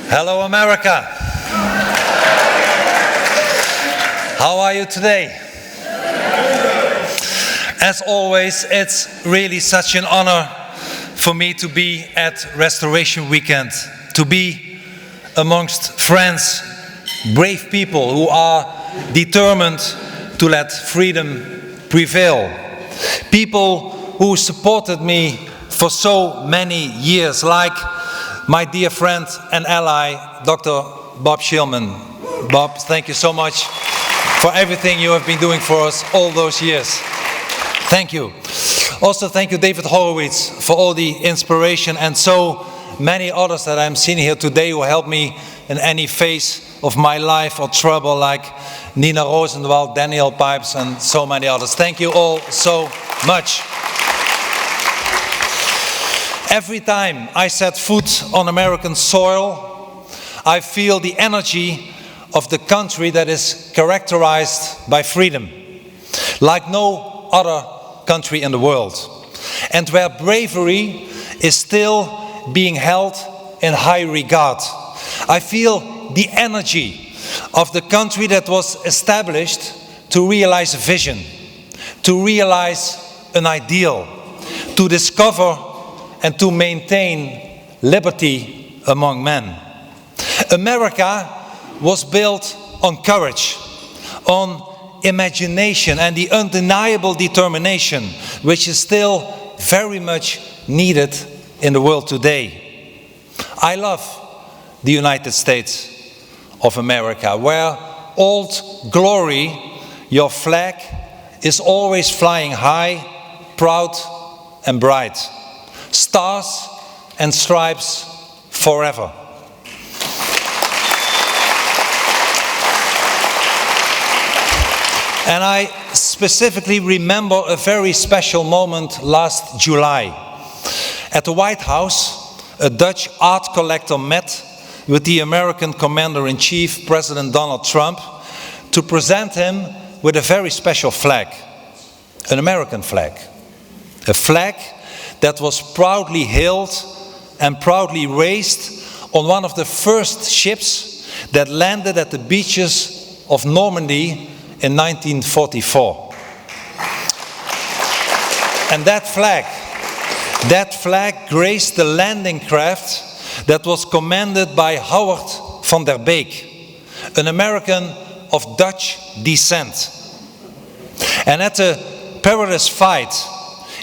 Hello, America. How are you today? As always, it's really such an honor for me to be at Restoration Weekend, to be amongst friends, brave people who are determined to let freedom prevail. People who supported me for so many years, like my dear friend and ally, Dr. Bob Shillman. Bob, thank you so much for everything you have been doing for us all those years. Thank you. Also, thank you, David Horowitz, for all the inspiration, and so many others that I'm seeing here today who helped me in any phase of my life or trouble, like Nina Rosenwald, Daniel Pipes, and so many others. Thank you all so much. Every time I set foot on American soil, I feel the energy of the country that is characterized by freedom, like no other country in the world, and where bravery is still being held in high regard. I feel the energy of the country that was established to realize a vision, to realize an ideal, to discover and to maintain liberty among men. America was built on courage, on imagination, and the undeniable determination which is still very much needed in the world today. I love the United States of America, where old glory, your flag, is always flying high, proud and bright. Stars and stripes forever. And I specifically remember a very special moment last July. At the White House, a Dutch art collector met with the American Commander-in-Chief, President Donald Trump, to present him with a very special flag, an American flag. A flag that was proudly hailed and proudly raised on one of the first ships that landed at the beaches of Normandy in 1944. And that flag graced the landing craft that was commanded by Howard van der Beek, an American of Dutch descent. And at the perilous fight,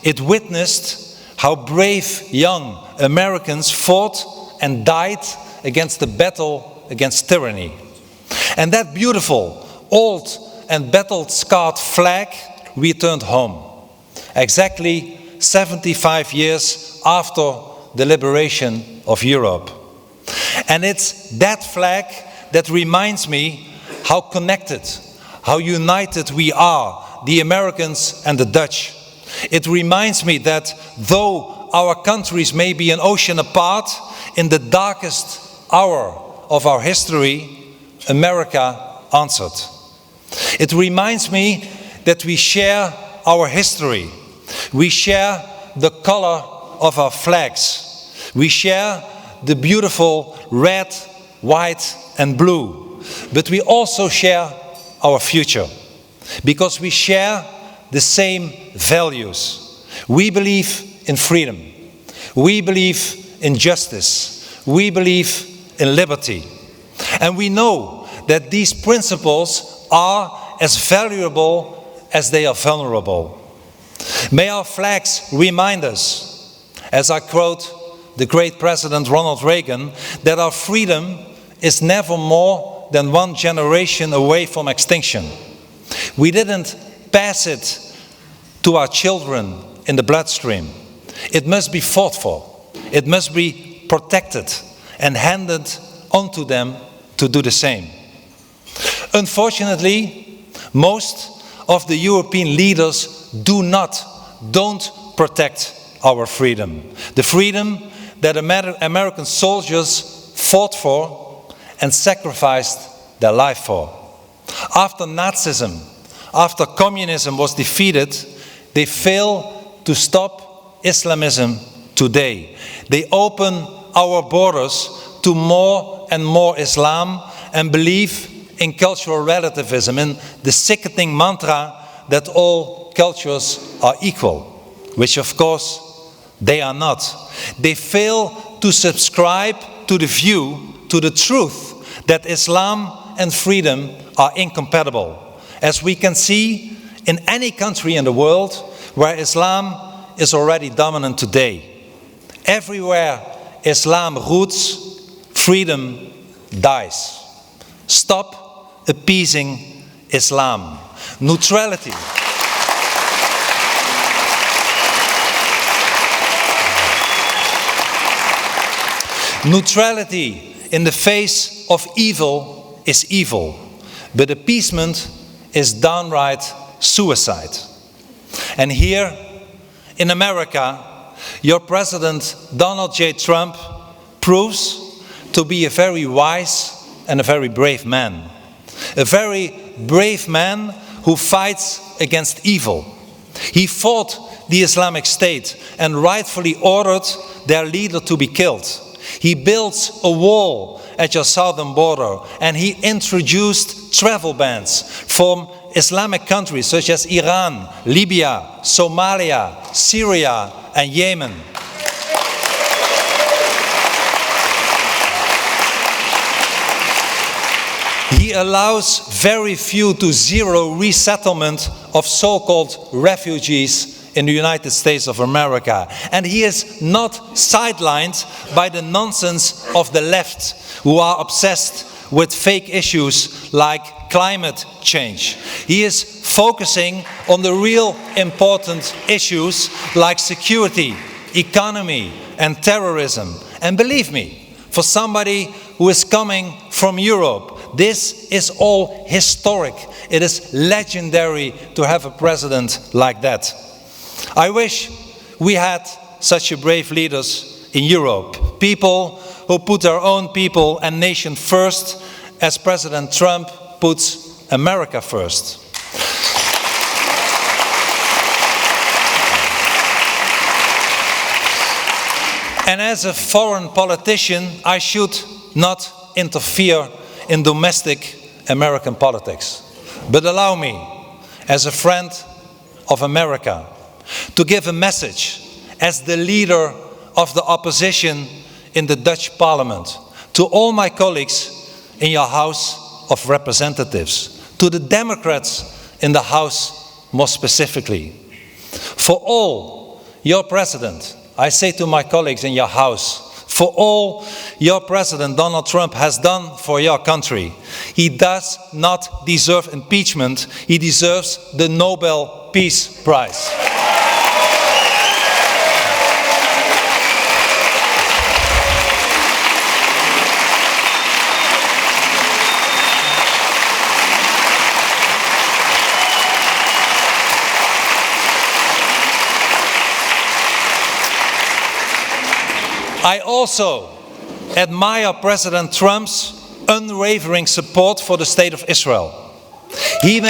it witnessed how brave young Americans fought and died against the battle against tyranny. And that beautiful, old and battle-scarred flag returned home, exactly 75 years after the liberation of Europe. And it's that flag that reminds me how connected, how united we are, the Americans and the Dutch. It reminds me that though our countries may be an ocean apart, in the darkest hour of our history, America answered. It reminds me that we share our history. We share the color of our flags. We share the beautiful red, white, and blue. But we also share our future, because we share the same values. We believe in freedom. We believe in justice. We believe in liberty. And we know that these principles are as valuable as they are vulnerable. May our flags remind us, as I quote the great President Ronald Reagan, that our freedom is never more than one generation away from extinction. We didn't pass it to our children in the bloodstream. It must be fought for. It must be protected and handed on to them to do the same. Unfortunately, most of the European leaders don't protect our freedom. The freedom that American soldiers fought for and sacrificed their life for. After Nazism, after communism was defeated, they failed to stop Islamism today. They open our borders to more and more Islam and believe in cultural relativism, in the sickening mantra that all cultures are equal, which of course they are not. They fail to subscribe to the view, to the truth, that Islam and freedom are incompatible, as we can see in any country in the world where Islam is already dominant today. Everywhere Islam roots, freedom dies. Stop appeasing Islam. Neutrality. Neutrality in the face of evil is evil, but appeasement is downright suicide. And here in America, your President Donald J. Trump proves to be a very wise and a very brave man. A very brave man who fights against evil. He fought the Islamic State and rightfully ordered their leader to be killed. He built a wall at your southern border, and he introduced travel bans from Islamic countries such as Iran, Libya, Somalia, Syria, and Yemen. He allows very few to zero resettlement of so-called refugees in the United States of America. And he is not sidelined by the nonsense of the left, who are obsessed with fake issues like climate change. He is focusing on the real important issues like security, economy, and terrorism. And believe me, for somebody who is coming from Europe, this is all historic. It is legendary to have a president like that. I wish we had such brave leaders in Europe. People who put their own people and nation first, as President Trump puts America first. And as a foreign politician, I should not interfere in domestic American politics. But allow me, as a friend of America, to give a message as the leader of the opposition in the Dutch Parliament to all my colleagues in your House of Representatives, to the Democrats in the House more specifically. For all your President, I say to my colleagues in your House, for all your President Donald Trump has done for your country, he does not deserve impeachment, he deserves the Nobel Peace Prize. I also admire President Trump's unwavering support for the State of Israel. He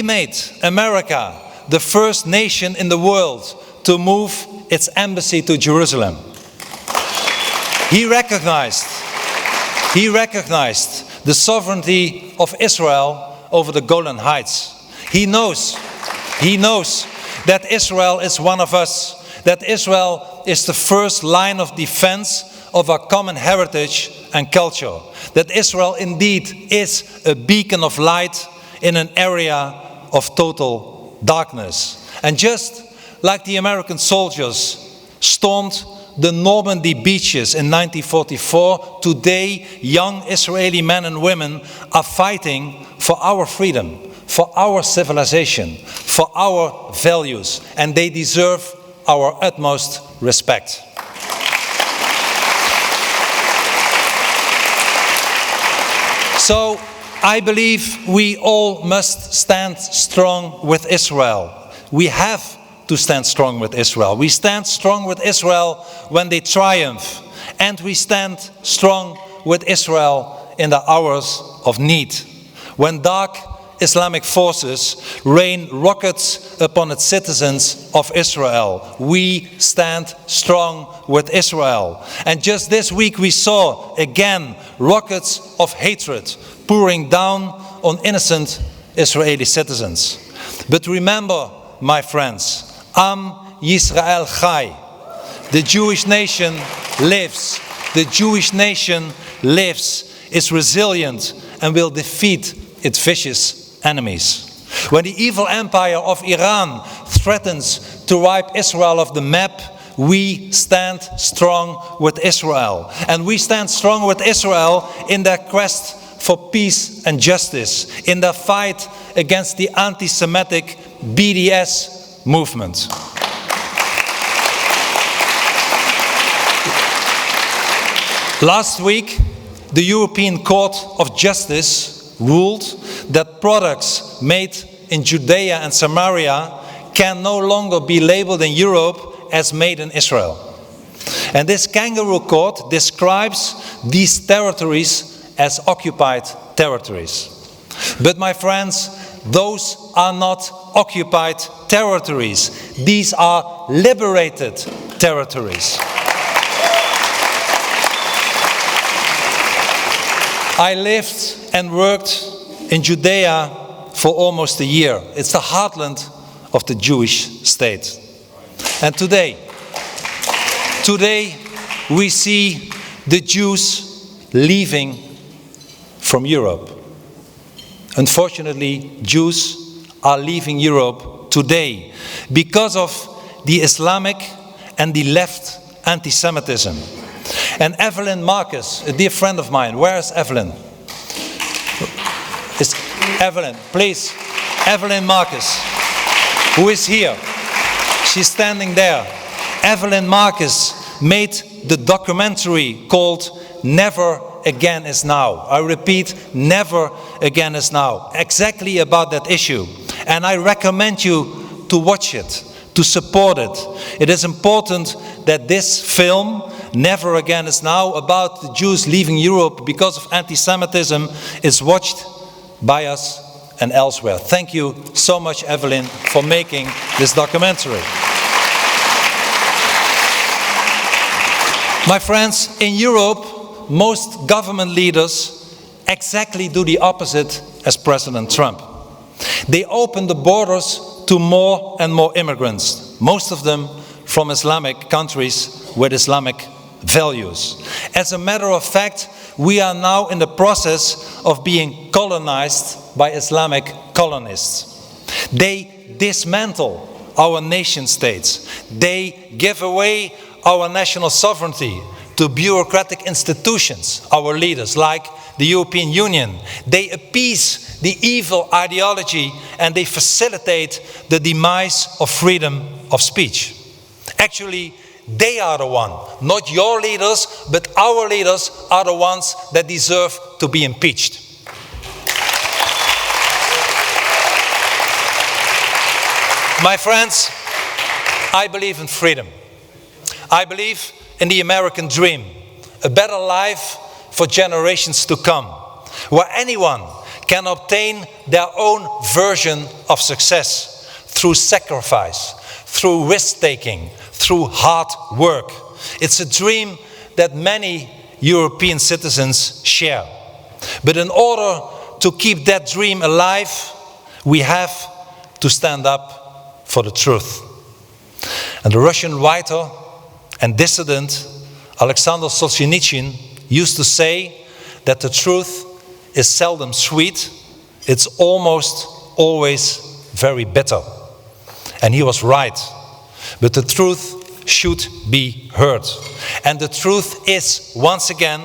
made America the first nation in the world to move its embassy to Jerusalem. He recognized the sovereignty of Israel over the Golan Heights. He knows that Israel is one of us, that Israel is the first line of defense of our common heritage and culture, that Israel indeed is a beacon of light in an area of total darkness. And just like the American soldiers stormed the Normandy beaches in 1944, today young Israeli men and women are fighting for our freedom, for our civilization, for our values, and they deserve our utmost respect. So, I believe we all must stand strong with Israel. We have to stand strong with Israel. We stand strong with Israel when they triumph, and we stand strong with Israel in the hours of need. When dark Islamic forces rain rockets upon its citizens of Israel. We stand strong with Israel. And just this week we saw again rockets of hatred pouring down on innocent Israeli citizens. But remember, my friends, Am Yisrael Chai. The Jewish nation lives. The Jewish nation lives, is resilient, and will defeat its vicious enemies. When the evil empire of Iran threatens to wipe Israel off the map, we stand strong with Israel. And we stand strong with Israel in their quest for peace and justice, in their fight against the anti-Semitic BDS movement. Last week, the European Court of Justice ruled that products made in Judea and Samaria can no longer be labeled in Europe as made in Israel. And this kangaroo court describes these territories as occupied territories. But my friends, those are not occupied territories. These are liberated territories. I lived and worked in Judea for almost a year. It's the heartland of the Jewish state. And today we see the Jews leaving from Europe. Unfortunately, Jews are leaving Europe today because of the Islamic and the left anti-Semitism. And Evelyn Marcus, a dear friend of mine, where is Evelyn? Is Evelyn, please, Evelyn Marcus, who is here. She's standing there. Evelyn Marcus made the documentary called Never Again Is Now. I repeat, Never Again Is Now. Exactly about that issue. And I recommend you to watch it, to support it. It is important that this film, Never Again Is Now, about the Jews leaving Europe because of anti-Semitism, is watched by us and elsewhere. Thank you so much, Evelyn, for making this documentary. My friends, in Europe, most government leaders exactly do the opposite as President Trump. They open the borders to more and more immigrants, most of them from Islamic countries with Islamic values. As a matter of fact, we are now in the process of being colonized by Islamic colonists. They dismantle our nation states. They give away our national sovereignty to bureaucratic institutions, our leaders, like the European Union. They appease the evil ideology and they facilitate the demise of freedom of speech. Actually, they are the one, not your leaders, but our leaders are the ones that deserve to be impeached. My friends, I believe in freedom. I believe in the American dream, a better life for generations to come, where anyone can obtain their own version of success through sacrifice, through risk-taking, through hard work. It's a dream that many European citizens share. But in order to keep that dream alive, we have to stand up for the truth. And the Russian writer and dissident Alexander Solzhenitsyn used to say that the truth is seldom sweet, it's almost always very bitter. And he was right. But the truth should be heard. And the truth is, once again,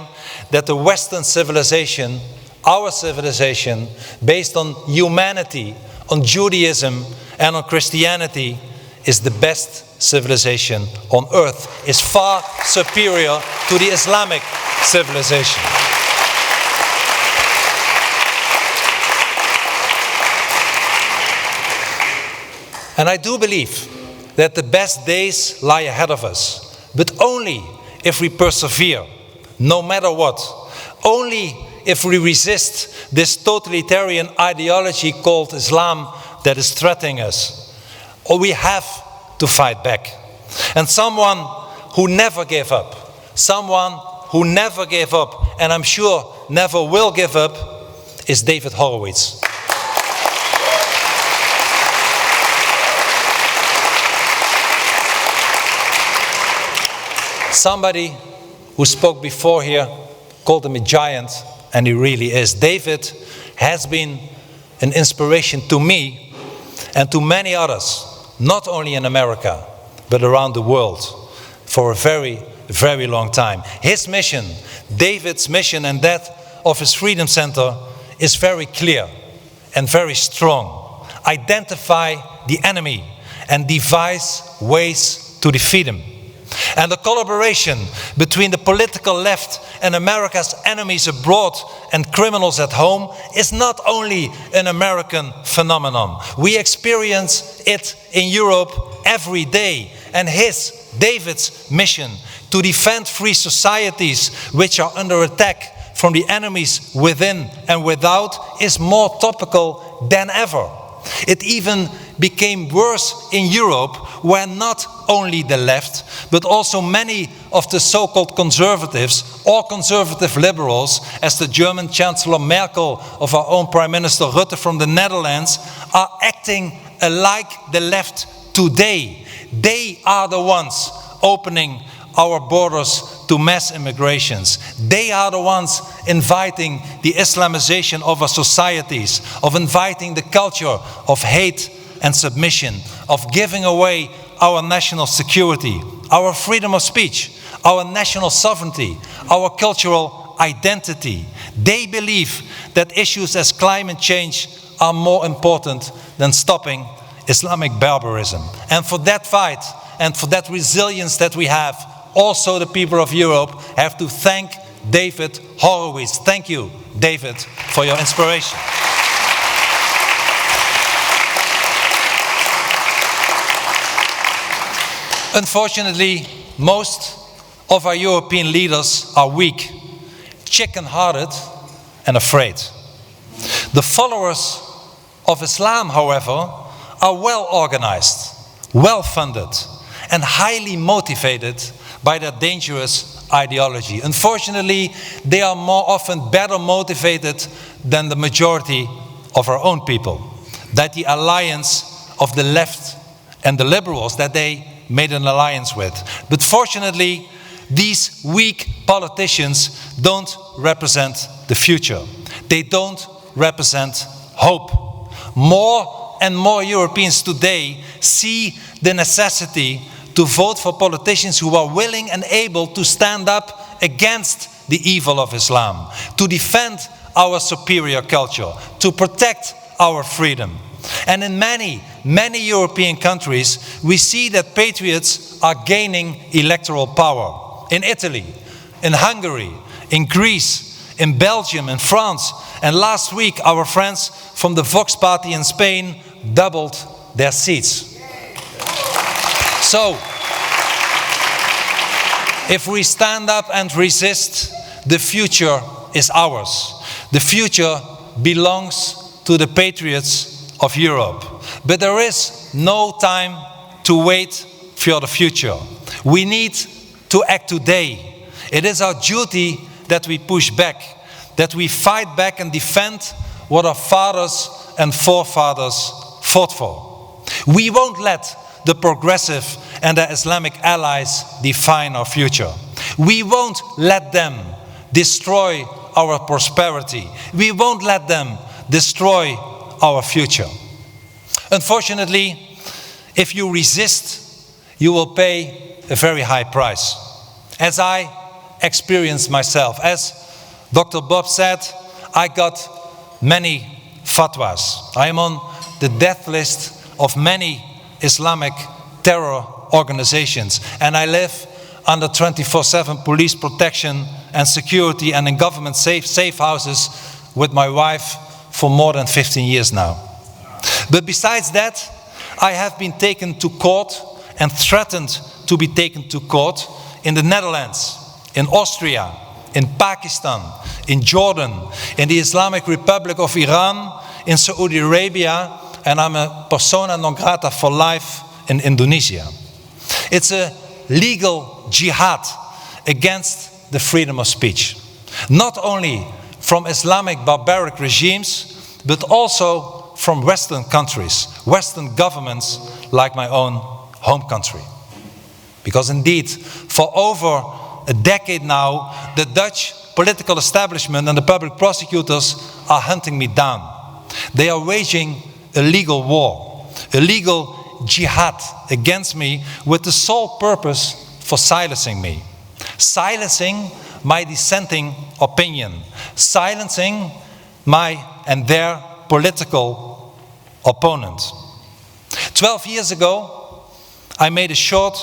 that the Western civilization, our civilization, based on humanity, on Judaism and on Christianity, is the best civilization on earth, is far superior to the Islamic civilization. And I do believe that the best days lie ahead of us, but only if we persevere, no matter what. Only if we resist this totalitarian ideology called Islam that is threatening us. Or we have to fight back. And someone who never gave up, and I'm sure never will give up, is David Horowitz. Somebody who spoke before here called him a giant, and he really is. David has been an inspiration to me and to many others, not only in America, but around the world, for a very, very long time. His mission, David's mission, and that of his Freedom Center is very clear and very strong. Identify the enemy and devise ways to defeat him. And the collaboration between the political left and America's enemies abroad and criminals at home is not only an American phenomenon. We experience it in Europe every day. And David's mission to defend free societies which are under attack from the enemies within and without is more topical than ever. It even became worse in Europe, where not only the left, but also many of the so-called conservatives or conservative liberals, as the German Chancellor Merkel of our own Prime Minister Rutte from the Netherlands, are acting like the left today. They are the ones opening our borders to mass immigrations. They are the ones inviting the Islamization of our societies, of inviting the culture of hate and submission, of giving away our national security, our freedom of speech, our national sovereignty, our cultural identity. They believe that issues as climate change are more important than stopping Islamic barbarism. And for that fight and for that resilience that we have, also the people of Europe have to thank David Horowitz. Thank you, David, for your inspiration. Unfortunately, most of our European leaders are weak, chicken-hearted, and afraid. The followers of Islam, however, are well organized, well funded, and highly motivated by their dangerous ideology. Unfortunately, they are more often better motivated than the majority of our own people. That the alliance of the left and the liberals that they made an alliance with. But fortunately, these weak politicians don't represent the future. They don't represent hope. More and more Europeans today see the necessity to vote for politicians who are willing and able to stand up against the evil of Islam, to defend our superior culture, to protect our freedom. And in many, many European countries, we see that patriots are gaining electoral power. In Italy, in Hungary, in Greece, in Belgium, in France, and last week our friends from the Vox Party in Spain doubled their seats. So, if we stand up and resist, the future is ours. The future belongs to the patriots of Europe. But there is no time to wait for the future. We need to act today. It is our duty that we push back, that we fight back and defend what our fathers and forefathers fought for. We won't let the progressive and the Islamic allies define our future. We won't let them destroy our prosperity. We won't let them destroy our future. Unfortunately, if you resist, you will pay a very high price. As I experienced myself, as Dr. Bob said, I got many fatwas. I am on the death list of many Islamic terror organizations, and I live under 24/7 police protection and security and in government safe houses with my wife for more than 15 years now. But besides that, I have been taken to court and threatened to be taken to court in the Netherlands, in Austria, in Pakistan, in Jordan, in the Islamic Republic of Iran, in Saudi Arabia, and I'm a persona non grata for life in Indonesia. It's a legal jihad against the freedom of speech. Not only from Islamic barbaric regimes, but also from Western countries, Western governments like my own home country. Because indeed, for over a decade now, the Dutch political establishment and the public prosecutors are hunting me down. They are waging a legal war, a legal jihad against me with the sole purpose for silencing me. Silencing my dissenting opinion, silencing my and their political opponent. 12 years ago, I made a short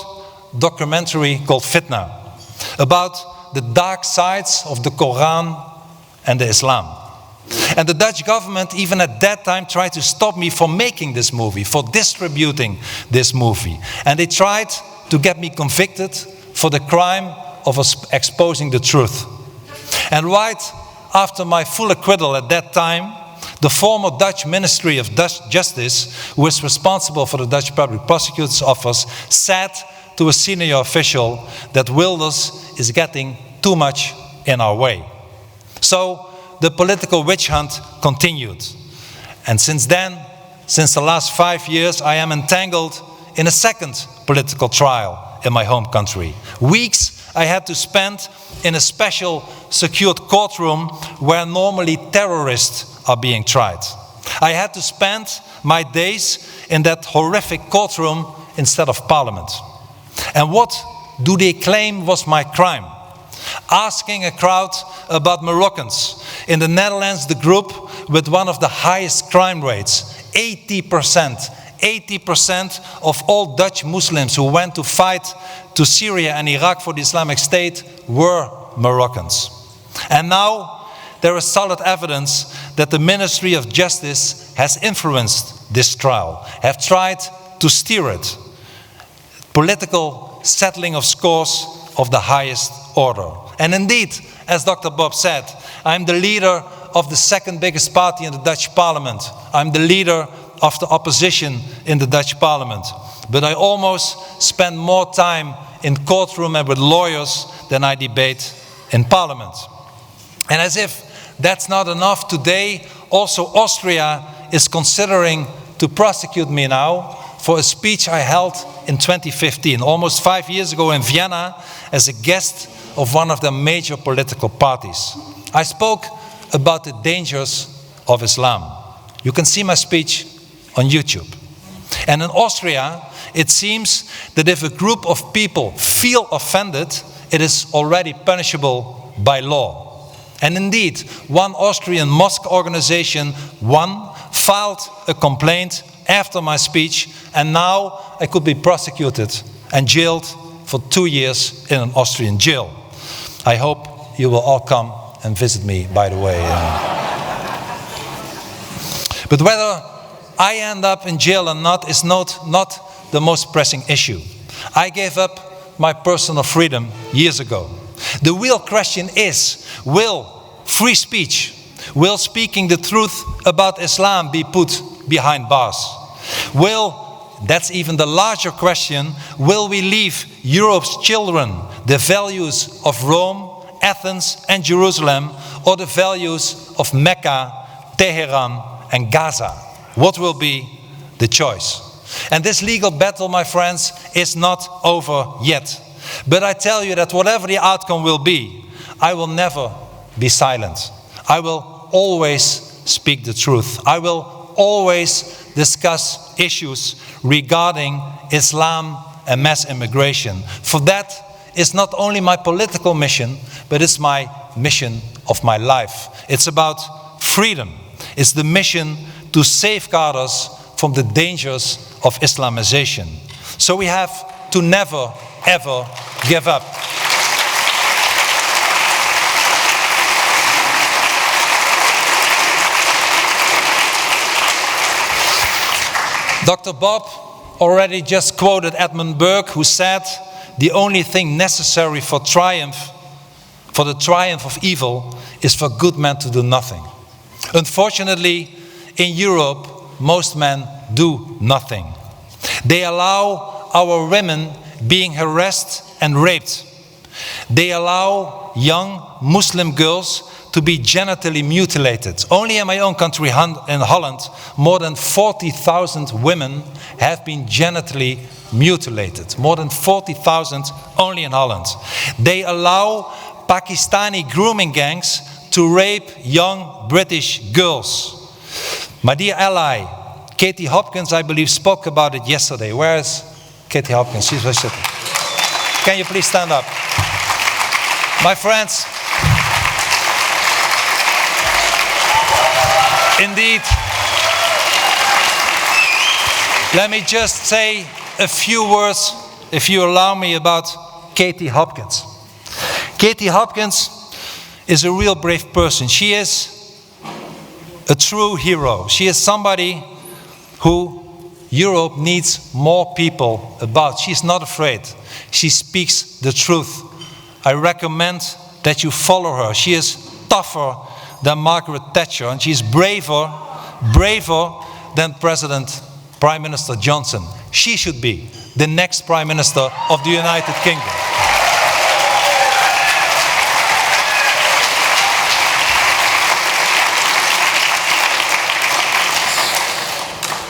documentary called Fitna about the dark sides of the Quran and the Islam. And the Dutch government even at that time tried to stop me from making this movie, for distributing this movie. And they tried to get me convicted for the crime of exposing the truth. And right after my full acquittal at that time, the former Dutch Ministry of Justice, who is responsible for the Dutch Public Prosecutor's Office, said to a senior official that Wilders is getting too much in our way. So the political witch hunt continued. And since then, since the last 5 years, I am entangled in a second political trial in my home country. Weeks I had to spend in a special secured courtroom where normally terrorists are being tried. I had to spend my days in that horrific courtroom instead of parliament. And what do they claim was my crime? Asking a crowd about Moroccans. In the Netherlands, the group with one of the highest crime rates, 80%. 80% of all Dutch Muslims who went to fight to Syria and Iraq for the Islamic State were Moroccans. And now there is solid evidence that the Ministry of Justice has influenced this trial, have tried to steer it. Political settling of scores of the highest order. And indeed, as Dr. Bob said, I'm the leader of the second biggest party in the Dutch parliament. I'm the leader of the opposition in the Dutch parliament. But I almost spend more time in courtroom and with lawyers than I debate in parliament. And as if that's not enough, today also Austria is considering to prosecute me now for a speech I held in 2015, almost 5 years ago in Vienna, as a guest of one of the major political parties. I spoke about the dangers of Islam. You can see my speech on YouTube. And in Austria, it seems that if a group of people feel offended, it is already punishable by law. And indeed, one Austrian mosque organization, filed a complaint after my speech, and now I could be prosecuted and jailed for 2 years in an Austrian jail. I hope you will all come and visit me, by the way. But whether I end up in jail or not is not the most pressing issue. I gave up my personal freedom years ago. The real question is, will free speech, will speaking the truth about Islam be put behind bars? That's even the larger question, will we leave Europe's children the values of Rome, Athens and Jerusalem, or the values of Mecca, Tehran and Gaza? What will be the choice? And this legal battle, my friends, is not over yet. But I tell you that whatever the outcome will be, I will never be silent. I will always speak the truth. I will always discuss issues regarding Islam and mass immigration. For that is not only my political mission, but it's my mission of my life. It's about freedom. It's the mission to safeguard us from the dangers of Islamization. So we have to never, ever give up. Dr. Bob already just quoted Edmund Burke, who said, "The only thing necessary for for the triumph of evil is for good men to do nothing. Unfortunately, in Europe, most men do nothing. They allow our women being harassed and raped. They allow young Muslim girls to be genitally mutilated. Only in my own country, in Holland, more than 40,000 women have been genitally mutilated. More than 40,000 only in Holland. They allow Pakistani grooming gangs to rape young British girls. My dear ally, Katie Hopkins, I believe, spoke about it yesterday. Where is Katie Hopkins? She's sitting. Can you please stand up? My friends, indeed, let me just say a few words, if you allow me, about Katie Hopkins. Katie Hopkins is a real brave person. She is a true hero. She is somebody who Europe needs more people about. She's not afraid. She speaks the truth. I recommend that you follow her. She is tougher than Margaret Thatcher, and she's braver than Prime Minister Johnson. She should be the next Prime Minister of the United Kingdom.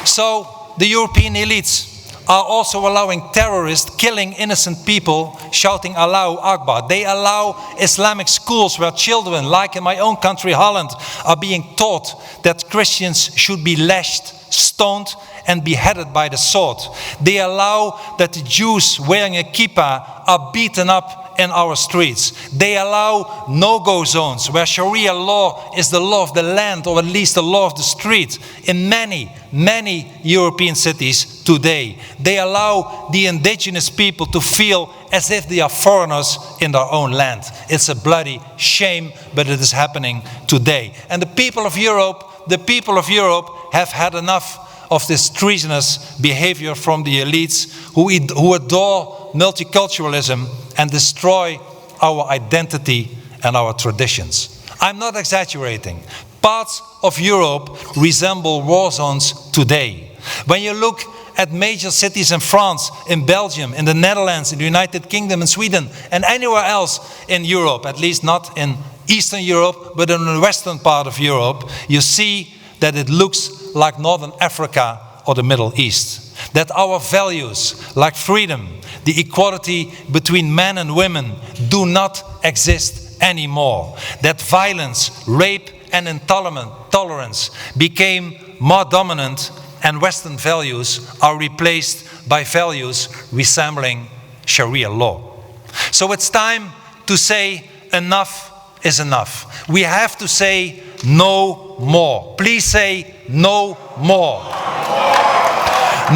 So the European elites are also allowing terrorists killing innocent people, shouting Allahu Akbar. They allow Islamic schools where children, like in my own country, Holland, are being taught that Christians should be lashed, stoned, and beheaded by the sword. They allow that the Jews wearing a kippah are beaten up in our streets. They allow no-go zones where Sharia law is the law of the land, or at least the law of the street, in many European cities today. They allow the indigenous people to feel as if they are foreigners in their own land. It's a bloody shame, but it is happening today. And the people of Europe have had enough of this treasonous behavior from the elites who adore multiculturalism and destroy our identity and our traditions. I'm not exaggerating. Parts of Europe resemble war zones today. When you look at major cities in France, in Belgium, in the Netherlands, in the United Kingdom, in Sweden, and anywhere else in Europe, at least not in Eastern Europe, but in the western part of Europe, you see that it looks like Northern Africa or the Middle East. That our values, like freedom, the equality between men and women, do not exist anymore. That violence, rape, and intolerance became more dominant, and Western values are replaced by values resembling Sharia law. So it's time to say enough is enough. We have to say no more. Please say no more.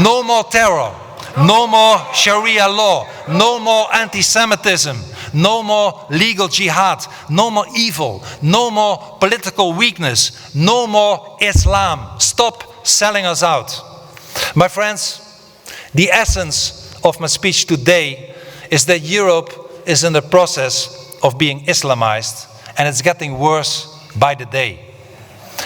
No more terror. No more Sharia law. No more anti-Semitism. No more legal jihad. No more evil. No more political weakness. No more Islam. Stop selling us out. My friends, the essence of my speech today is that Europe is in the process of being Islamized, and it's getting worse by the day.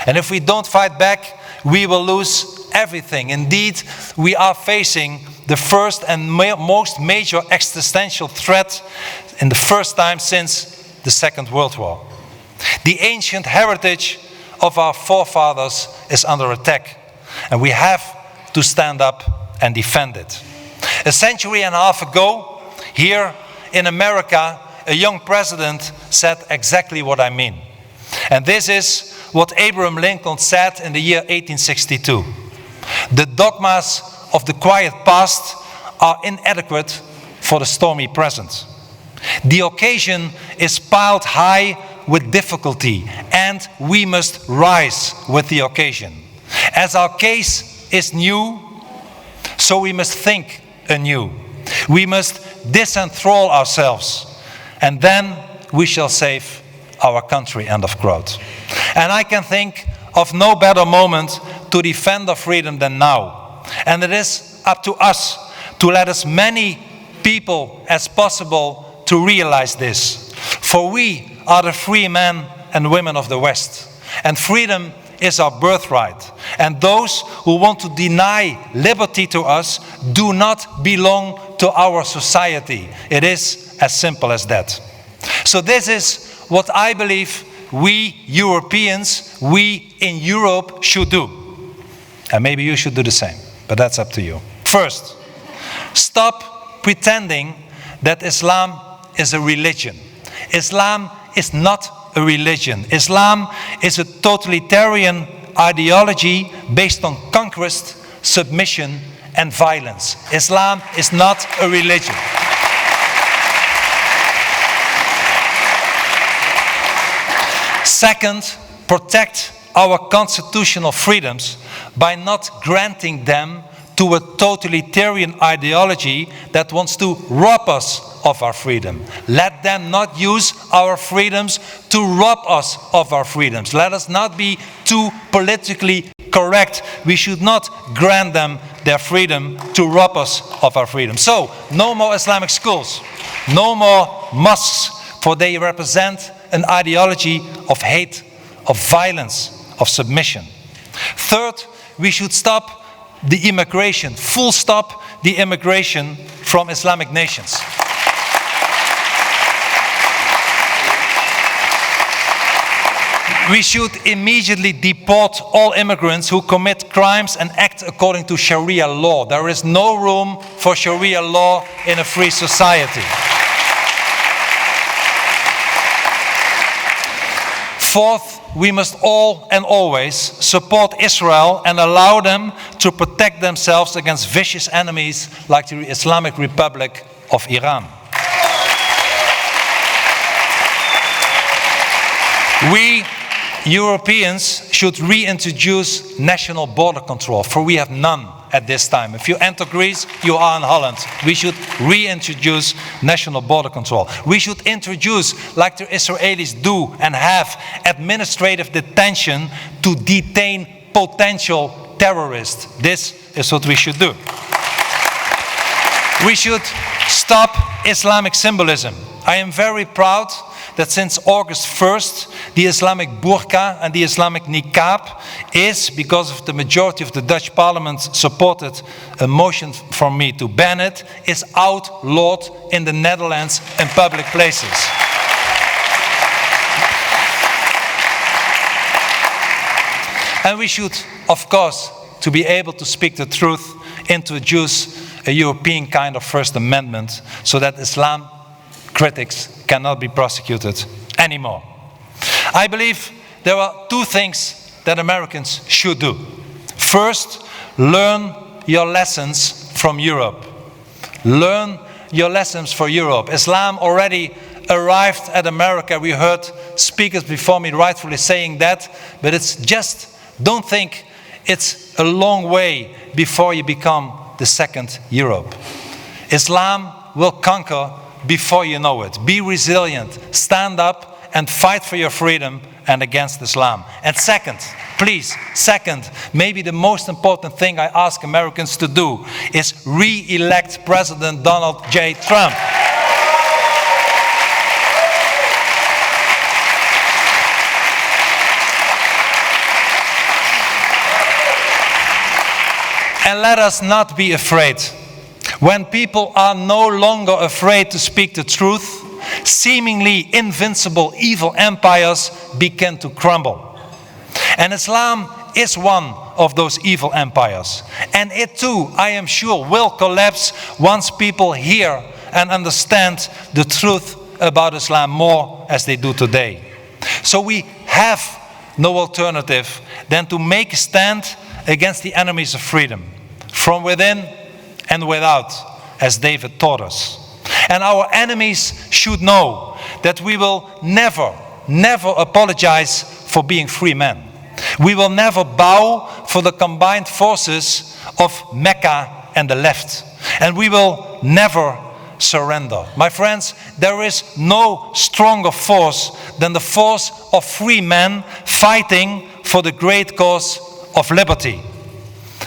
And if we don't fight back, we will lose everything. Indeed, we are facing the first and most major existential threat in the first time since the Second World War. The ancient heritage of our forefathers is under attack, and we have to stand up and defend it. A century and a half ago, here in America, a young president said exactly what I mean. And this is what Abraham Lincoln said in the year 1862. The dogmas of the quiet past are inadequate for the stormy present. The occasion is piled high with difficulty, and we must rise with the occasion. As our case is new, so we must think anew. We must disenthrall ourselves, and then we shall save our country. End of quote. And I can think of no better moment to defend our freedom than now. And it is up to us to let as many people as possible to realize this. For we are the free men and women of the West. And freedom is our birthright. And those who want to deny liberty to us do not belong to our society. It is as simple as that. So this is what I believe we Europeans, we in Europe should do. And maybe you should do the same, but that's up to you. First, stop pretending that Islam is a religion. Islam is not a religion. Islam is a totalitarian ideology based on conquest, submission, and violence. Islam is not a religion. Second, protect our constitutional freedoms by not granting them to a totalitarian ideology that wants to rob us of our freedom. Let them not use our freedoms to rob us of our freedoms. Let us not be too politically correct. We should not grant them their freedom to rob us of our freedom. So, no more Islamic schools, no more mosques, for they represent an ideology of hate, of violence, of submission. Third, we should stop the immigration, full stop the immigration from Islamic nations. We should immediately deport all immigrants who commit crimes and act according to Sharia law. There is no room for Sharia law in a free society. Fourth, we must all and always support Israel and allow them to protect themselves against vicious enemies like the Islamic Republic of Iran. We Europeans should reintroduce national border control, for we have none at this time. If you enter Greece, you are in Holland. We should reintroduce national border control. We should introduce, like the Israelis do and have, administrative detention to detain potential terrorists. This is what we should do. We should stop Islamic symbolism. I am very proud that since August 1st, the Islamic burqa and the Islamic niqab is, because of the majority of the Dutch parliament supported a motion from me to ban it, is outlawed in the Netherlands in public places. And we should, of course, to be able to speak the truth, introduce a European kind of First Amendment so that Islam critics cannot be prosecuted anymore. I believe there are two things that Americans should do. First, learn your lessons from Europe. Learn your lessons from Europe. Islam already arrived at America. We heard speakers before me rightfully saying that, but it's just, don't think it's a long way before you become the second Europe. Islam will conquer before you know it. Be resilient, stand up and fight for your freedom and against Islam. And second, please, maybe the most important thing I ask Americans to do is re-elect President Donald J. Trump. And let us not be afraid. When people are no longer afraid to speak the truth, seemingly invincible evil empires begin to crumble. And Islam is one of those evil empires. And it too, I am sure, will collapse once people hear and understand the truth about Islam more as they do today. So we have no alternative than to make a stand against the enemies of freedom, from within and without, as David taught us. And our enemies should know that we will never apologize for being free men. We will never bow for the combined forces of Mecca and the left. And we will never surrender. My friends, there is no stronger force than the force of free men fighting for the great cause of liberty.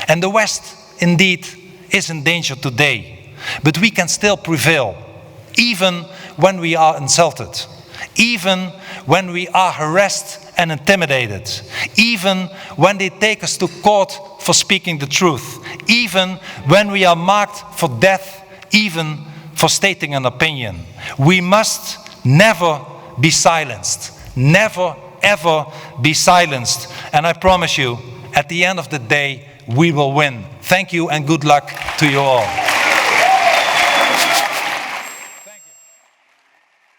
And the West, indeed, is in danger today, but we can still prevail, even when we are insulted. even when we are harassed and intimidated, even when they take us to court for speaking the truth, even when we are marked for death, even for stating an opinion. We must never be silenced. Never, ever be silenced. And I promise you, at the end of the day, we will win. Thank you and good luck to you all.